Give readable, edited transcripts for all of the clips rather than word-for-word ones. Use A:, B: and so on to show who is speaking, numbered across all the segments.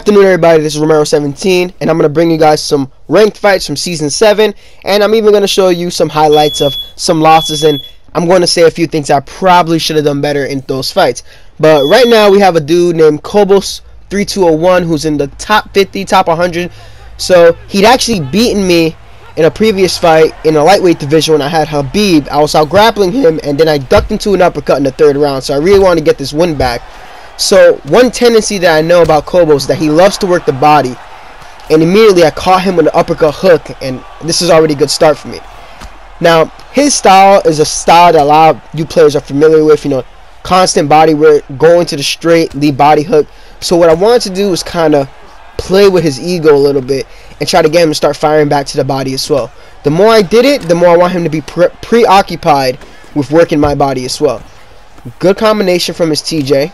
A: afternoon, everybody. This is Romero17, and I'm going to bring you guys some ranked fights from Season 7, and I'm even going to show you some highlights of some losses, and I'm going to say a few things I probably should have done better in those fights. But right now, we have a dude named Kobos3201 who's in the top 50, top 100, so he'd actually beaten me in a previous fight in a lightweight division when I had Habib. I was out grappling him, and then I ducked into an uppercut in the third round, so I really wanted to get this win back. So one tendency that I know about Kobo is that he loves to work the body, and immediately I caught him with an uppercut hook, and this is already a good start for me. Now his style is a style that a lot of you players are familiar with, you know, constant body work, going to the straight, lead body hook. So what I wanted to do was kind of play with his ego a little bit and try to get him to start firing back to the body as well. The more I did it, the more I want him to be preoccupied with working my body as well. Good combination from his TJ.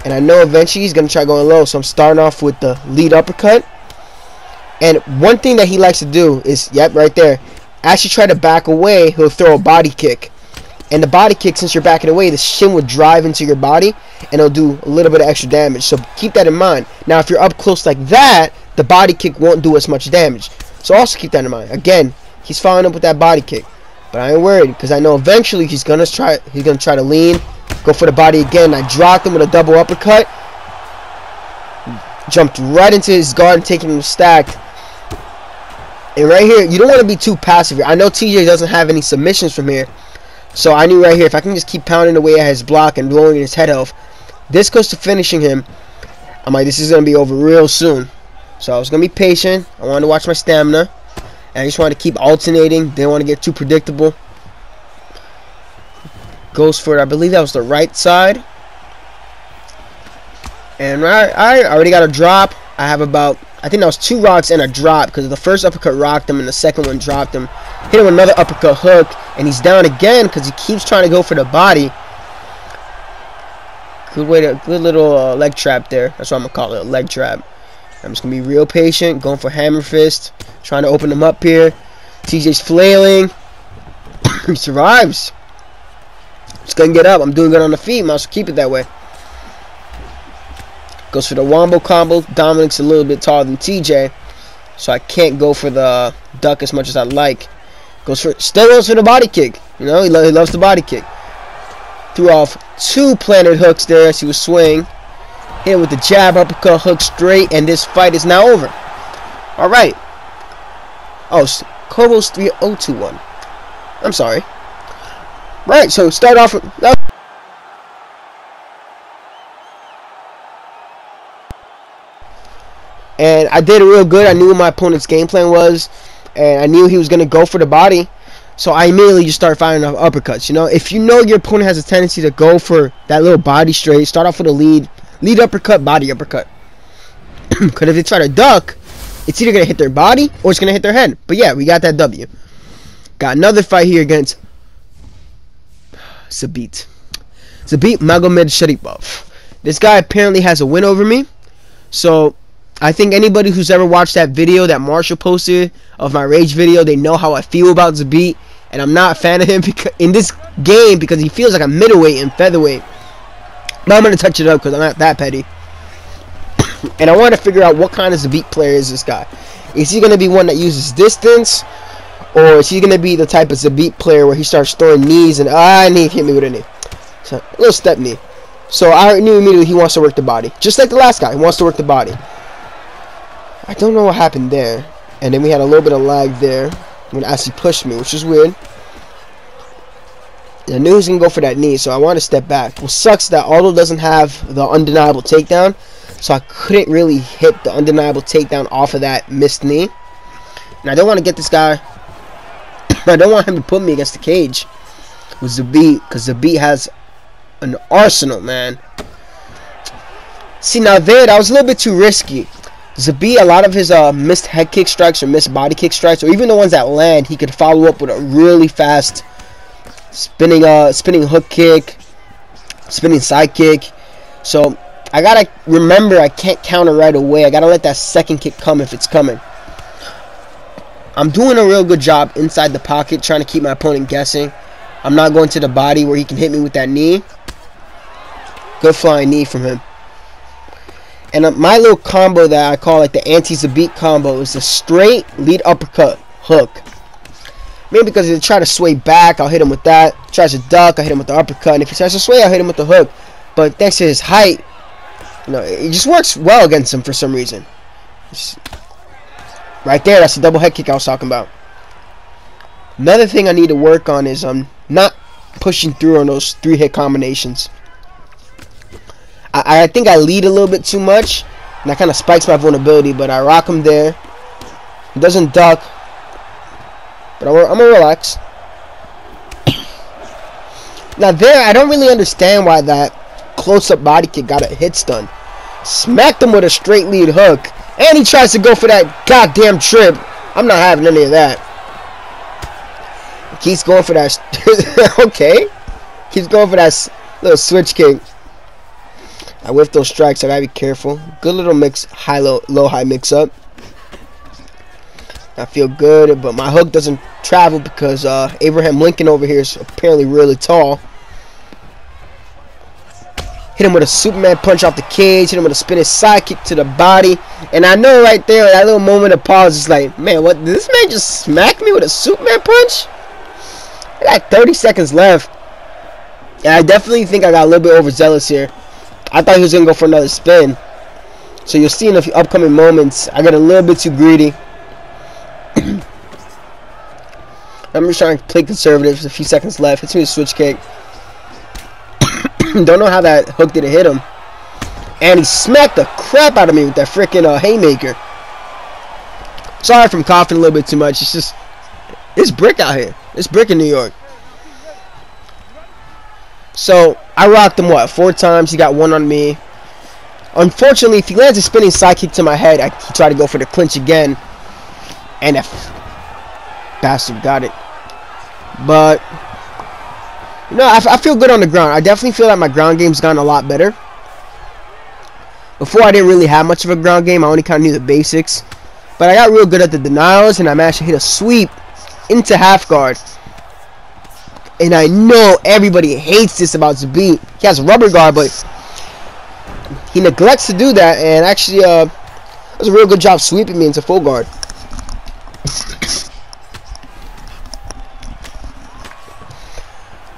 A: And I know eventually he's going to try going low. So I'm starting off with the lead uppercut. And one thing that he likes to do is, yep, right there. As you try to back away, he'll throw a body kick. And the body kick, since you're backing away, the shin will drive into your body. And it'll do a little bit of extra damage. So keep that in mind. Now, if you're up close like that, the body kick won't do as much damage. So also keep that in mind. Again, he's following up with that body kick. But I ain't worried, because I know eventually he's gonna try to lean. Go for the body again. I dropped him with a double uppercut. Jumped right into his guard and taking him stacked. And right here, you don't want to be too passive here. I know TJ doesn't have any submissions from here. So I knew right here, if I can just keep pounding away at his block and blowing his head off, this goes to finishing him. I'm like, this is going to be over real soon. So I was going to be patient. I wanted to watch my stamina. And I just wanted to keep alternating. Didn't want to get too predictable. Goes for it. I believe that was the right side. And I already got a drop. I have about, I think that was 2 rocks and a drop, because the first uppercut rocked him and the second one dropped him. Hit him with another uppercut hook, and he's down again because he keeps trying to go for the body. Good little leg trap there. That's what I'm gonna call it, a leg trap. I'm just gonna be real patient, going for hammer fist, trying to open him up here. TJ's flailing. He survives. Just gonna get up. I'm doing good on the feet. Might as well keep it that way. Goes for the wombo combo. Dominic's a little bit taller than TJ, so I can't go for the duck as much as I'd like. Still goes for the body kick. You know, he loves the body kick. Threw off 2 planted hooks there as he was swinging. Hit him with the jab, uppercut, hook straight, and this fight is now over. All right. Oh, Kobos 3021. I'm sorry. Right, so start off with... And I did it real good. I knew what my opponent's game plan was, and I knew he was going to go for the body. So I immediately just started firing off uppercuts. You know, if you know your opponent has a tendency to go for that little body straight, start off with a lead uppercut, body uppercut. Because if they try to duck, it's either going to hit their body or it's going to hit their head. But yeah, we got that W. Got another fight here against Zabit Magomed Sharipov. This guy apparently has a win over me. So I think anybody who's ever watched that video that Marshall posted of my rage video, they know how I feel about Zabit, and I'm not a fan of him in this game because he feels like a middleweight and featherweight. But I'm gonna touch it up because I'm not that petty. And I want to figure out what kind of Zabit player is this guy. Is he gonna be one that uses distance, or is he gonna be the type of Zabit player where he starts throwing knees and he hit me with a knee, so a little step knee. So I knew immediately he wants to work the body, just like the last guy. He wants to work the body. I don't know what happened there. And then we had a little bit of lag there when Asi pushed me, which is weird. And I knew he was going to go for that knee, so I wanted to step back. What sucks that Aldo doesn't have the undeniable takedown, so I couldn't really hit the undeniable takedown off of that missed knee. And I don't want to get this guy. I don't want him to put me against the cage with Zabit, because Zabit has an arsenal, man. See, now there, that was a little bit too risky. Zabit, a lot of his missed head kick strikes or missed body kick strikes, or even the ones that land, he could follow up with a really fast spinning hook kick, spinning side kick. So I gotta remember I can't counter right away. I gotta let that second kick come if it's coming. I'm doing a real good job inside the pocket, trying to keep my opponent guessing. I'm not going to the body where he can hit me with that knee. Good flying knee from him. And my little combo that I call like the anti-Zabit combo is a straight lead uppercut hook. Maybe because if he tries to sway back, I'll hit him with that. If he tries to duck, I'll hit him with the uppercut. And if he tries to sway, I'll hit him with the hook. But thanks to his height, you know, it just works well against him for some reason. Right there, that's the double head kick I was talking about. Another thing I need to work on is not pushing through on those 3-hit combinations. I think I lead a little bit too much, and that kind of spikes my vulnerability, but I rock him there. He doesn't duck, but I'm going to relax. Now there, I don't really understand why that close-up body kick got a hit stun. Smacked him with a straight lead hook, and he tries to go for that goddamn trip. I'm not having any of that. He keeps going for that. Okay. Keeps going for that little switch kick. I whiff those strikes. I gotta be careful. Good little mix, low high mix up. I feel good, but my hook doesn't travel because Abraham Lincoln over here is apparently really tall. Hit him with a Superman punch off the cage. Hit him with a spinning side kick to the body. And I know right there, that little moment of pause is like, man, what? Did this man just smack me with a Superman punch? I got 30 seconds left. And I definitely think I got a little bit overzealous here. I thought he was going to go for another spin. So you'll see in the upcoming moments, I got a little bit too greedy. I'm just trying to play conservative. There's a few seconds left. Hits me with a switch kick. Don't know how that hook didn't hit him. And he smacked the crap out of me with that freaking haymaker. Sorry if I'm coughing a little bit too much. It's just, it's brick out here. It's brick in New York. So I rocked him, what, 4 times. He got 1 on me. Unfortunately, if he lands a spinning side kick to my head, he tried to go for the clinch again. And that bastard got it. But, you know, I feel good on the ground. I definitely feel like my ground game's gotten a lot better. Before, I didn't really have much of a ground game. I only kind of knew the basics. But I got real good at the denials, and I managed to hit a sweep into half guard. And I know everybody hates this about Zabit. He has a rubber guard, but he neglects to do that. And actually, it was a real good job sweeping me into full guard.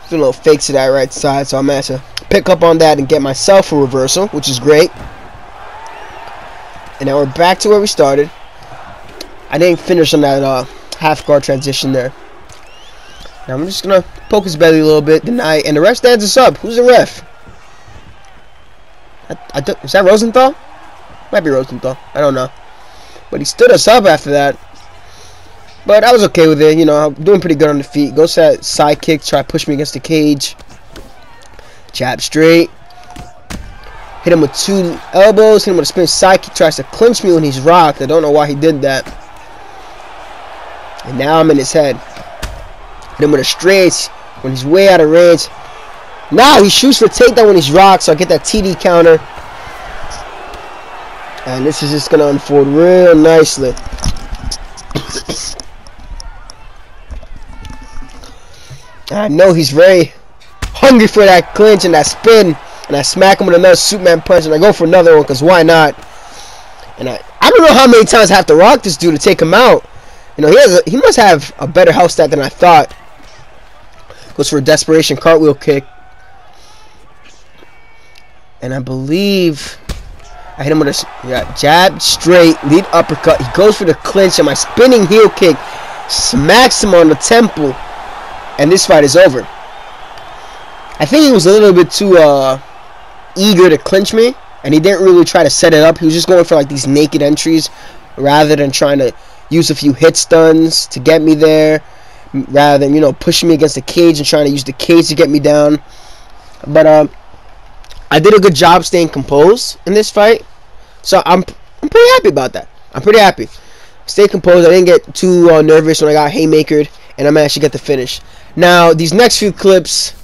A: Doing little fakes to that right side, so I'm going to pick up on that and get myself a reversal, which is great. And now we're back to where we started. I didn't finish on that half guard transition there. Now I'm just going to poke his belly a little bit, deny, and the ref stands us up. Who's the ref? Is that Rosenthal? Might be Rosenthal. I don't know. But he stood us up after that. But I was okay with it. You know, I'm doing pretty good on the feet. Goes to that side kick, try to push me against the cage. Jab straight. Hit him with 2 elbows. Hit him with a spin side kick. Tries to clinch me when he's rocked. I don't know why he did that. And now I'm in his head. Hit him with a straight when he's way out of range. Now he shoots for takedown when he's rocked, so I get that TD counter. And this is just going to unfold real nicely. I know he's very hungry for that clinch and that spin. And I smack him with another Superman punch, and I go for another one, because why not? And I don't know how many times I have to rock this dude to take him out. You know, he must have a better health stat than I thought. Goes for a desperation cartwheel kick. And I believe I hit him with a jab, straight, lead uppercut. He goes for the clinch, and my spinning heel kick smacks him on the temple. And this fight is over. I think he was a little bit too eager to clinch me, and he didn't really try to set it up. He was just going for like these naked entries rather than trying to use a few hit stuns to get me there, rather than, you know, pushing me against the cage and trying to use the cage to get me down. But I did a good job staying composed in this fight, so I'm pretty happy about that. I'm pretty happy. Stay composed. I didn't get too nervous when I got haymakered, and I managed to get the finish. Now these next few clips,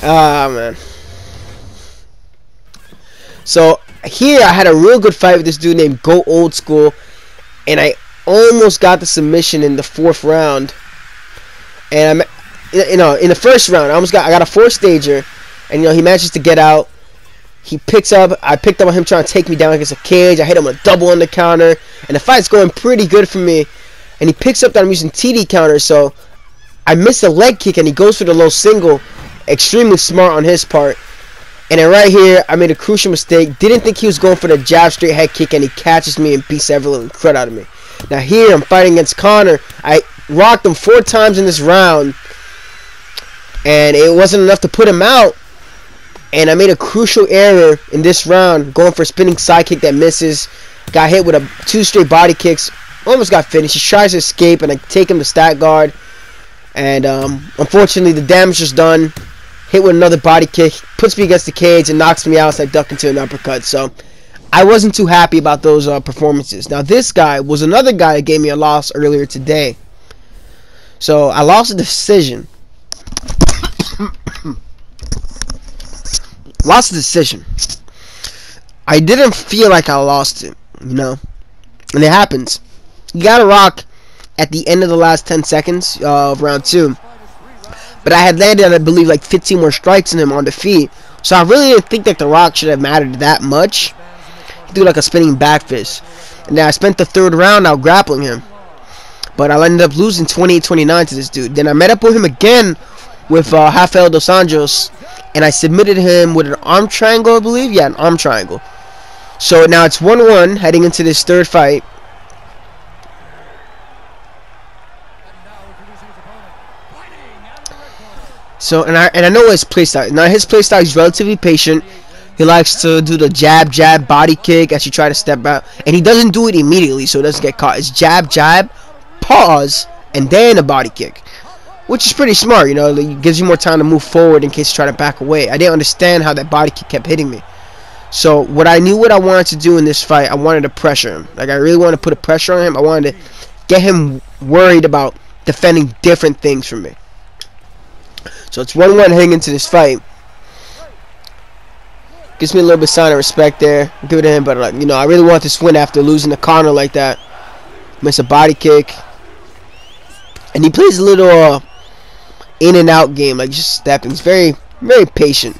A: man. So here I had a real good fight with this dude named Go Old School, and I almost got the submission in the 4th round. And I'm, you know, in the 1st round, I got a 4 stager, and you know, he manages to get out. And then he managed to get me in the 4th round. And I don't know how many times I have to rock this dude to take him out. You know, he has a, he must have a better health stat than I thought. Goes for a desperation cartwheel kick. And now I'm in his head. He picks up. I picked up on him trying to take me down against a cage. I hit him with a double on the counter, and the fight's going pretty good for me. And he picks up that I'm using TD counter, so I missed a leg kick, and he goes for the low single. Extremely smart on his part. And then right here, I made a crucial mistake. Didn't think he was going for the jab straight head kick, and he catches me and beats every little crud out of me. Now here, I'm fighting against Connor. I rocked him 4 times in this round, and it wasn't enough to put him out. And I made a crucial error in this round, going for a spinning side kick that misses. Got hit with 2 straight body kicks. Almost got finished. He tries to escape, and I take him to stat guard. And unfortunately, the damage is done. Hit with another body kick, puts me against the cage, and knocks me out as I duck into an uppercut. So I wasn't too happy about those performances. Now this guy was another guy that gave me a loss earlier today. So I lost a decision. Lost the decision. I didn't feel like I lost it, you know, and it happens. You gotta rock at the end of the last 10 seconds of round 2. But I had landed, I believe, like 15 more strikes in him on the feet. So I really didn't think that the rock should have mattered that much. He threw like a spinning back fist. And then I spent the 3rd round out grappling him. But I ended up losing 28-29 to this dude. Then I met up with him again with Rafael Dos Anjos. And I submitted him with an arm triangle, I believe. Yeah, an arm triangle. So now it's 1-1 heading into this 3rd fight. So and I know his playstyle. Now his playstyle is relatively patient. He likes to do the jab, jab, body kick as you try to step out, and he doesn't do it immediately, so it doesn't get caught. It's jab, jab, pause, and then a body kick, which is pretty smart. You know, it gives you more time to move forward in case you try to back away. I didn't understand how that body kick kept hitting me. So what I wanted to do in this fight, I wanted to pressure him. Like I really wanted to put a pressure on him. I wanted to get him worried about defending different things from me. So it's 1-1 heading into this fight. Gives me a little bit of sign of respect there. I'll give it to him, but like, you know, I really want this win after losing to Connor like that. Miss a body kick, and he plays a little in and out game, like just stepping. He's very, very patient.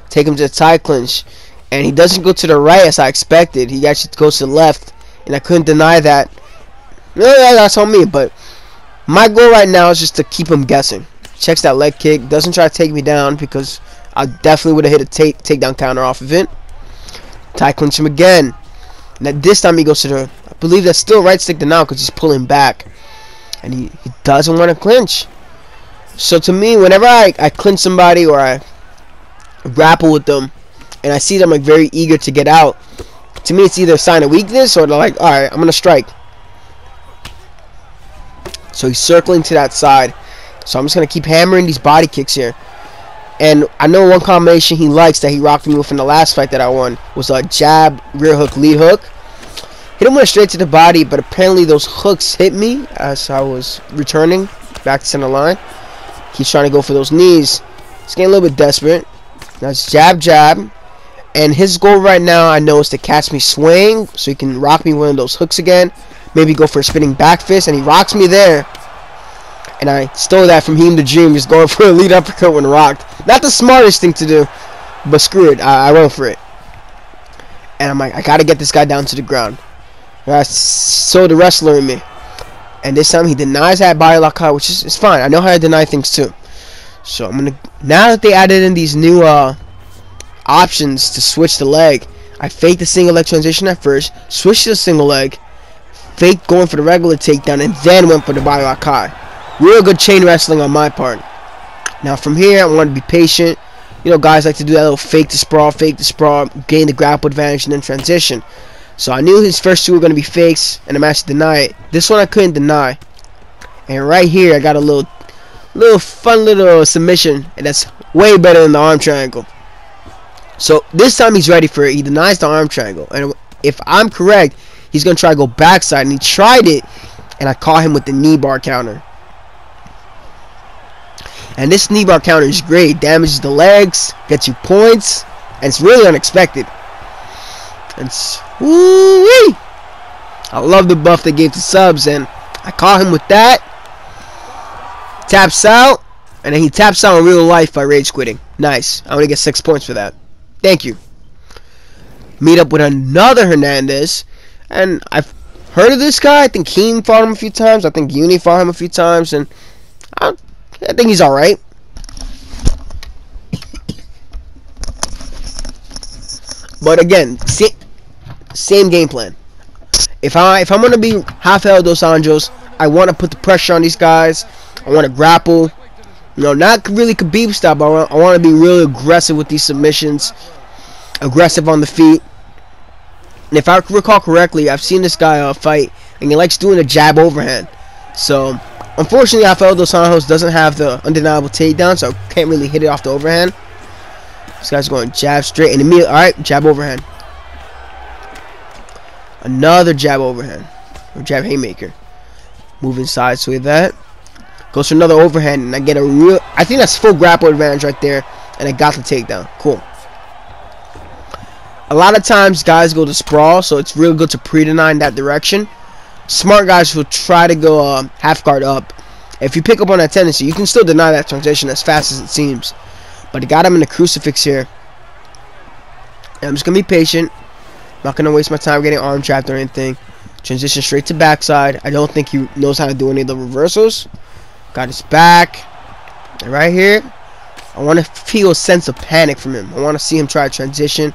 A: Take him to the tie clinch, and he doesn't go to the right as I expected. He actually goes to the left, and I couldn't deny that. Yeah, that's on me, but my goal right now is just to keep him guessing. Checks that leg kick, doesn't try to take me down because I definitely would have hit a takedown counter off of it. Tie clinch him again. And this time he goes to the, I believe that's still right stick to now because he's pulling back. And he doesn't want to clinch. So to me, whenever I clinch somebody or I grapple with them and I see them like very eager to get out, to me it's either a sign of weakness or they're like, alright, I'm going to strike. So he's circling to that side. So I'm just going to keep hammering these body kicks here. And I know one combination he likes that he rocked me with in the last fight that I won was a jab, rear hook, lead hook. Hit him with straight to the body, but apparently those hooks hit me as I was returning back to center line. He's trying to go for those knees. He's getting a little bit desperate. Now it's jab, jab. And his goal right now, I know, is to catch me swing so he can rock me one of those hooks again. Maybe go for a spinning back fist, and he rocks me there. And I stole that from him, the dream, just going for a lead uppercut when rocked. Not the smartest thing to do, but screw it. I went for it. And I'm like, I got to get this guy down to the ground. I saw the wrestler in me. And this time he denies that body lock out, which is fine. I know how to deny things too. So I'm going to, now that they added in these new options to switch the leg, I faked the single leg transition at first, switched to the single leg, faked going for the regular takedown, and then went for the body lock high. Real good chain wrestling on my part. Now from here, I want to be patient. You know, guys like to do that little fake to sprawl, gain the grapple advantage, and then transition. So I knew his first 2 were going to be fakes, and I'm actually deny it. This one I couldn't deny. And right here, I got a little fun little submission, and that's way better than the arm triangle. So this time he's ready for it. He denies the arm triangle, and if I'm correct, he's going to try to go backside, and he tried it, and I caught him with the knee bar counter. And this knee bar counter is great. Damages the legs, gets you points, and it's really unexpected. And woo-wee! I love the buff they gave to subs, and I caught him with that. Taps out, and then he taps out in real life by rage quitting. Nice. I only get 6 points for that. Thank you. Meet up with another Hernandez, and I've heard of this guy. I think Keem fought him a few times. I think Uni fought him a few times, and I think he's all right. But again, same game plan. If I'm gonna be Rafael dos Anjos, I want to put the pressure on these guys. I want to grapple. You know, not really Khabib style, but I want to be really aggressive with these submissions. Aggressive on the feet. And if I recall correctly, I've seen this guy fight, and he likes doing a jab overhand. So, unfortunately, Rafael dos Anjos doesn't have the undeniable takedown, so I can't really hit it off the overhand. This guy's going jab straight and immediately. Alright, jab overhand. Another jab overhand. Or jab haymaker. Moving sides with that. Goes for another overhand, and I get a real. I think that's full grapple advantage right there, and I got the takedown. Cool. A lot of times guys go to sprawl, so it's real good to pre-deny in that direction. Smart guys will try to go half guard up. If you pick up on that tendency, you can still deny that transition as fast as it seems. But I got him in a crucifix here. And I'm just going to be patient. Not going to waste my time getting arm trapped or anything. Transition straight to backside. I don't think he knows how to do any of the reversals. Got his back. And right here, I want to feel a sense of panic from him. I want to see him try to transition.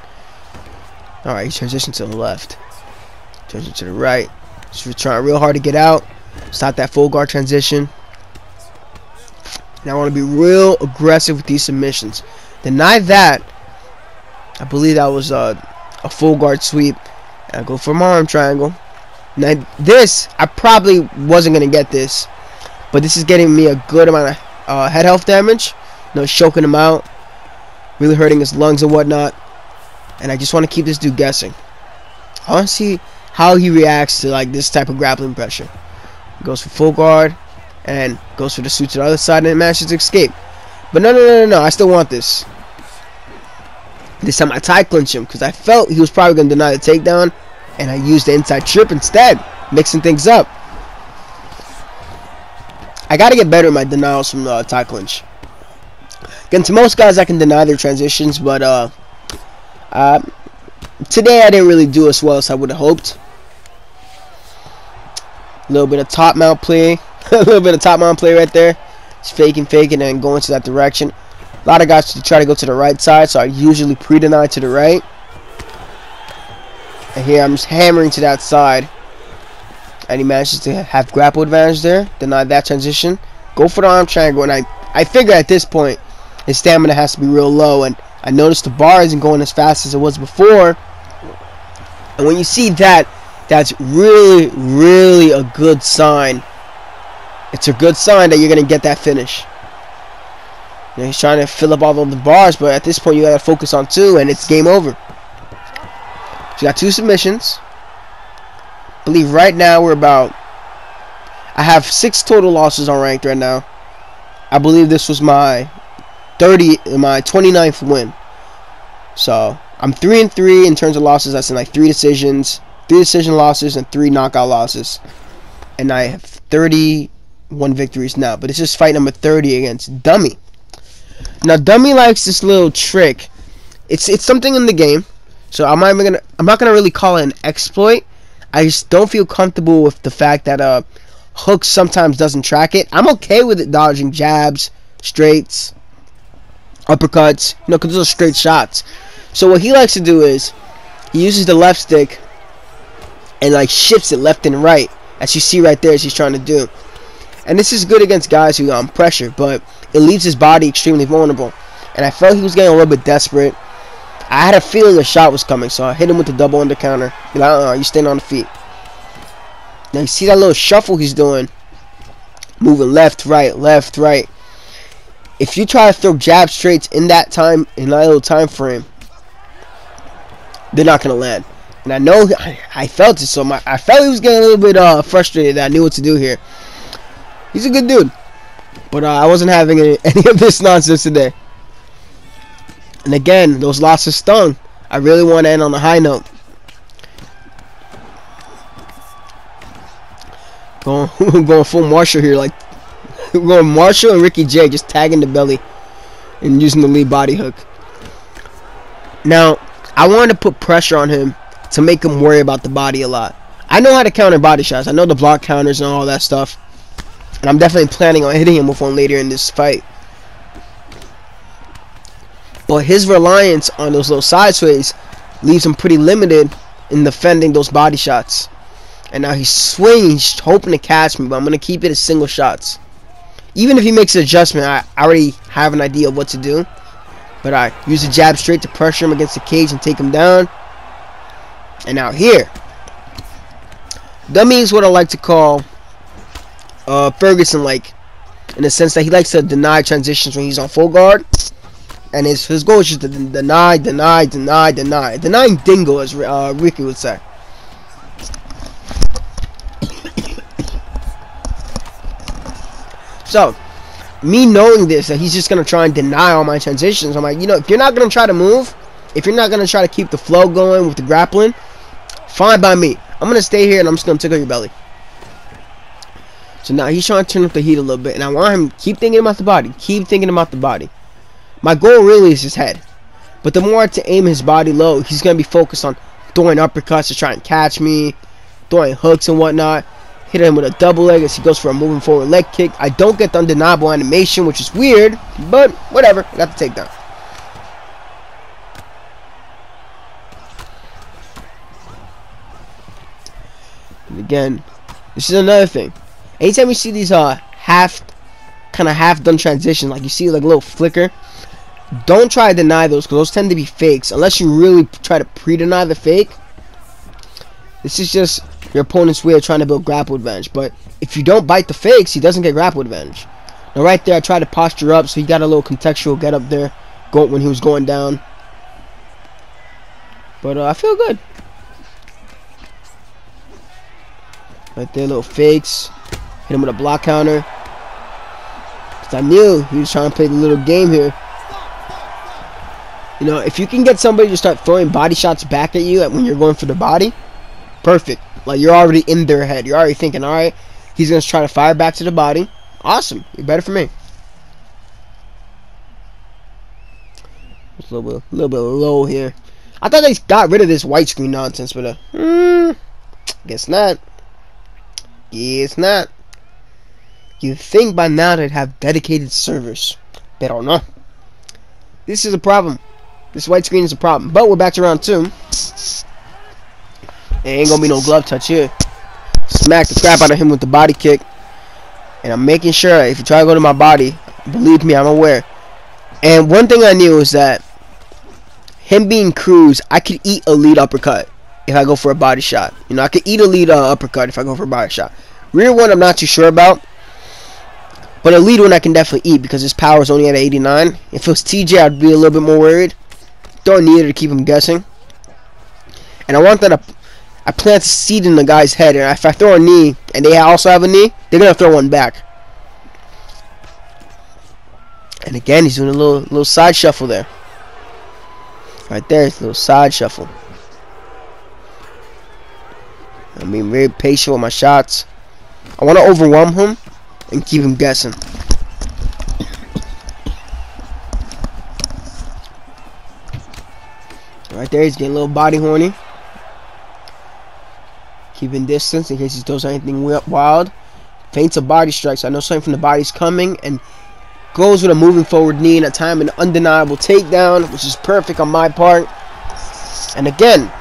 A: Alright, he transitioned to the left. Transition to the right. Just trying real hard to get out. Stop that full guard transition. And I want to be real aggressive with these submissions. Deny that. I believe that was a full guard sweep. And I go for my arm triangle. Now this, I probably wasn't going to get this. But this is getting me a good amount of head health damage. You know, choking him out. Really hurting his lungs and whatnot. And I just want to keep this dude guessing. I want to see how he reacts to like this type of grappling pressure. He goes for full guard. And goes for the suit to the other side and manages to escape. But no. I still want this. This time I tie clinch him because I felt he was probably going to deny the takedown. And I used the inside trip instead. Mixing things up. I got to get better at my denials from the tie clinch. Again, to most guys I can deny their transitions. But today I didn't really do as well as I would have hoped. A little bit of top mount play. A little bit of top mount play right there. Just faking, and going to that direction. A lot of guys try to go to the right side, so I usually pre-deny to the right. And here I'm just hammering to that side. And he manages to have grapple advantage there. Deny that transition. Go for the arm triangle. And I figure at this point, his stamina has to be real low. And I noticed the bar isn't going as fast as it was before. And when you see that, that's really, really a good sign. It's a good sign that you're going to get that finish. You know, he's trying to fill up all of the bars, but at this point you got to focus on two, and it's game over. So you got 2 submissions. I believe right now we're about... I have 6 total losses on ranked right now. I believe this was my 29th win. So I'm 3-3 in terms of losses. That's in like 3 decisions, 3 decision losses, and 3 knockout losses. And I have 31 victories now. But it's just fight number 30 against Dummy. Now Dummy likes this little trick. It's something in the game. So I'm not gonna really call it an exploit. I just don't feel comfortable with the fact that Hook sometimes doesn't track it. I'm okay with it dodging jabs, straights, uppercuts, you know, because those are straight shots. So what he likes to do is he uses the left stick and like shifts it left and right, as you see right there as he's trying to do. And this is good against guys who pressure, but it leaves his body extremely vulnerable. And I felt he was getting a little bit desperate. I had a feeling a shot was coming, so I hit him with the double undercounter. Be like, you staying on the feet. Now you see that little shuffle he's doing, moving left, right, left, right. If you try to throw jab straights in that little time frame, they're not gonna land. And I know I felt it, so I felt he was getting a little bit frustrated. That I knew what to do here. He's a good dude, but I wasn't having any of this nonsense today. And again, those losses stung. I really want to end on a high note. Going full Marshall here, like we're going Marshall and Ricky J, just tagging the belly and using the lead body hook. Now, I wanted to put pressure on him to make him worry about the body a lot. I know how to counter body shots. I know the block counters and all that stuff. And I'm definitely planning on hitting him with one later in this fight. But his reliance on those little side sways leaves him pretty limited in defending those body shots. And now he's swinging, he's hoping to catch me, but I'm going to keep it as single shots. Even if he makes an adjustment, I already have an idea of what to do. But I use the jab straight to pressure him against the cage and take him down. And now here, Dummy is what I like to call Ferguson-like, in the sense that he likes to deny transitions when he's on full guard. And his goal is just to deny. Denying dingo, as Ricky would say. So, me knowing this, that he's just going to try and deny all my transitions, I'm like, you know, if you're not going to try to move, if you're not going to try to keep the flow going with the grappling, fine by me. I'm going to stay here and I'm just going to tickle your belly. So now he's trying to turn up the heat a little bit, and I want him to keep thinking about the body. Keep thinking about the body. My goal really is his head. But the more I to aim his body low, he's going to be focused on throwing uppercuts to try and catch me, throwing hooks and whatnot. Hit him with a double leg as he goes for a moving forward leg kick. I don't get the undeniable animation, which is weird, but whatever. I got the takedown. And again, this is another thing. Anytime you see these kind of half done transitions, like you see like a little flicker, don't try to deny those, because those tend to be fakes. Unless you really try to pre-deny the fake. This is just your opponent's way of trying to build grapple advantage. But if you don't bite the fakes, he doesn't get grapple advantage. Now right there, I tried to posture up, so he got a little contextual get up there when he was going down. But I feel good. Right there, little fakes. Hit him with a block counter. Because I knew he was trying to play the little game here. You know, if you can get somebody to start throwing body shots back at you when you're going for the body, perfect. Like, you're already in their head. You're already thinking, alright, he's going to try to fire back to the body. Awesome. You're better for me. Just a little bit low here. I thought they got rid of this white screen nonsense, but guess not. Guess not. You'd think by now they'd have dedicated servers. They don't know. This is a problem. This white screen is a problem. But we're back to round 2. There ain't gonna be no glove touch here. Smack the crap out of him with the body kick. And I'm making sure if you try to go to my body, believe me, I'm aware. And one thing I knew is that him being Cruz, I could eat a lead uppercut if I go for a body shot. You know, I could eat a lead uppercut if I go for a body shot. Rear one, I'm not too sure about. But a lead one I can definitely eat because his power is only at 89. If it was TJ, I'd be a little bit more worried. Throwing neither to keep him guessing. And I want that I plant a seed in the guy's head. And if I throw a knee and they also have a knee, they're going to throw one back. And again, he's doing a little side shuffle there. Right there, it's a little side shuffle. I'm being very patient with my shots. I want to overwhelm him and keep him guessing. Right there, he's getting a little body horny. Keeping distance in case he does anything wild. Feints a body strike, so I know something from the body's coming, and goes with a moving forward knee, and a time an undeniable takedown, which is perfect on my part. And again,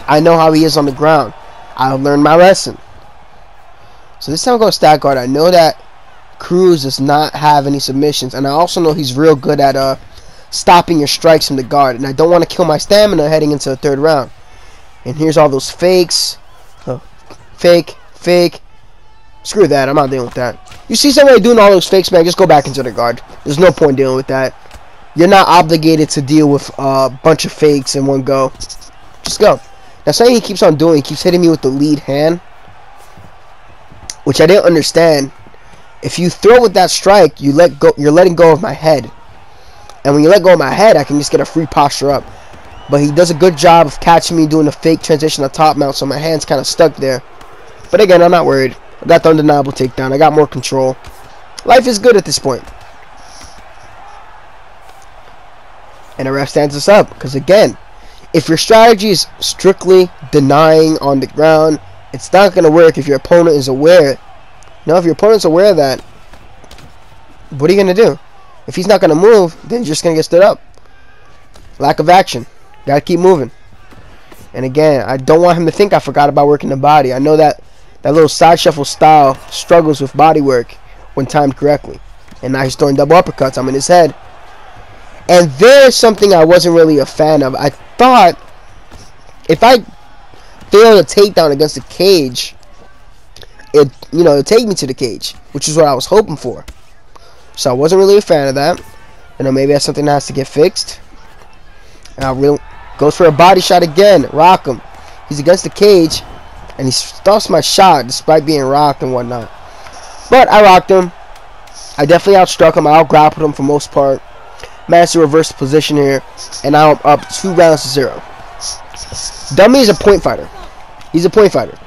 A: I know how he is on the ground. I've learned my lesson. So this time I go stack guard. I know that Cruz does not have any submissions, and I also know he's real good at stopping your strikes from the guard, and I don't want to kill my stamina heading into the 3rd round. And here's all those fakes. Fake. Screw that, I'm not dealing with that. You see somebody doing all those fakes, man, just go back into the guard. There's no point dealing with that. You're not obligated to deal with a bunch of fakes in one go. Just go. Now something he keeps on doing, he keeps hitting me with the lead hand, which I didn't understand. If you throw with that strike, you're letting go of my head. And when you let go of my head, I can just get a free posture up. But he does a good job of catching me doing a fake transition to top mount, so my hand's kind of stuck there. But again, I'm not worried. I got the undeniable takedown. I got more control. Life is good at this point. And the ref stands us up. Because again, if your strategy is strictly denying on the ground, it's not going to work if your opponent is aware. Now, if your opponent's aware of that, what are you going to do? If he's not going to move, then you're just going to get stood up. Lack of action. Got to keep moving. And again, I don't want him to think I forgot about working the body. I know that little side shuffle style struggles with body work when timed correctly. And now he's throwing double uppercuts. I'm in his head. And there's something I wasn't really a fan of. I thought if I fail a takedown against the cage, it'd take me to the cage, which is what I was hoping for. So I wasn't really a fan of that. Maybe that's something that has to get fixed. And goes for a body shot again. Rock him. He's against the cage, and he stops my shot despite being rocked and whatnot. But I rocked him. I definitely outstruck him. I out-grappled him for most part. Managed to reverse the position here, and now I'm up 2-0. Dummy is a point fighter. He's a point fighter.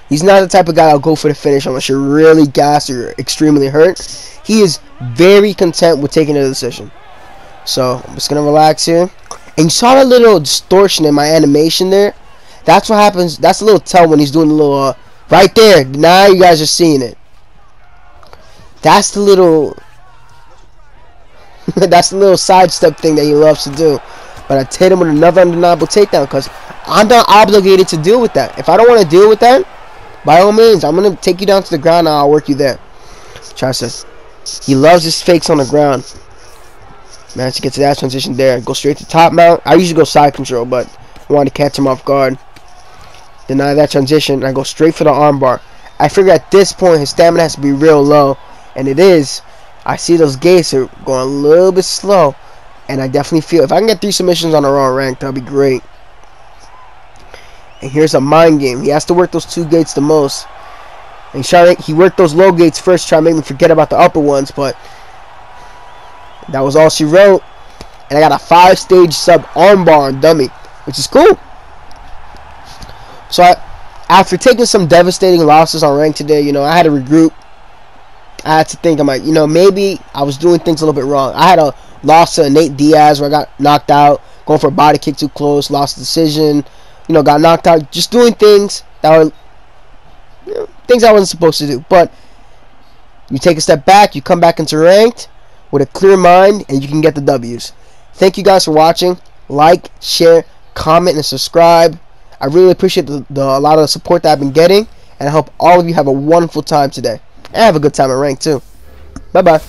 A: He's not the type of guy that'll go for the finish unless you're really gassed or extremely hurt. He is very content with taking a decision. So I'm just gonna relax here. And you saw that little distortion in my animation there. That's what happens. That's a little tell when he's doing a little right there. Now you guys are seeing it. That's the little that's the little sidestep thing that he loves to do. But I hit him with another undeniable takedown because I'm not obligated to deal with that. If I don't want to deal with that, by all means, I'm going to take you down to the ground and I'll work you there. Try says he loves his fakes on the ground. Managed to get to that transition there. Go straight to top mount. I usually go side control, but I wanted to catch him off guard. Deny that transition. I go straight for the armbar. I figure at this point his stamina has to be real low. And it is. I see those gates are going a little bit slow. And I definitely feel if I can get 3 submissions on the raw rank, that'll be great. And here's a mind game. He has to work those 2 gates the most. And he worked those low gates first, trying to make me forget about the upper ones, but that was all she wrote. And I got a 5-stage sub armbar on dummy, which is cool. So after taking some devastating losses on rank today, I had to regroup. I had to think, I'm like, maybe I was doing things a little bit wrong. I had a loss to Nate Diaz where I got knocked out, going for a body kick too close, lost the decision, got knocked out, just doing things that were things I wasn't supposed to do. But you take a step back, you come back into ranked with a clear mind, and you can get the W's. Thank you guys for watching. Like, share, comment, and subscribe. I really appreciate a lot of the support that I've been getting, and I hope all of you have a wonderful time today. And have a good time at rank too. Bye-bye.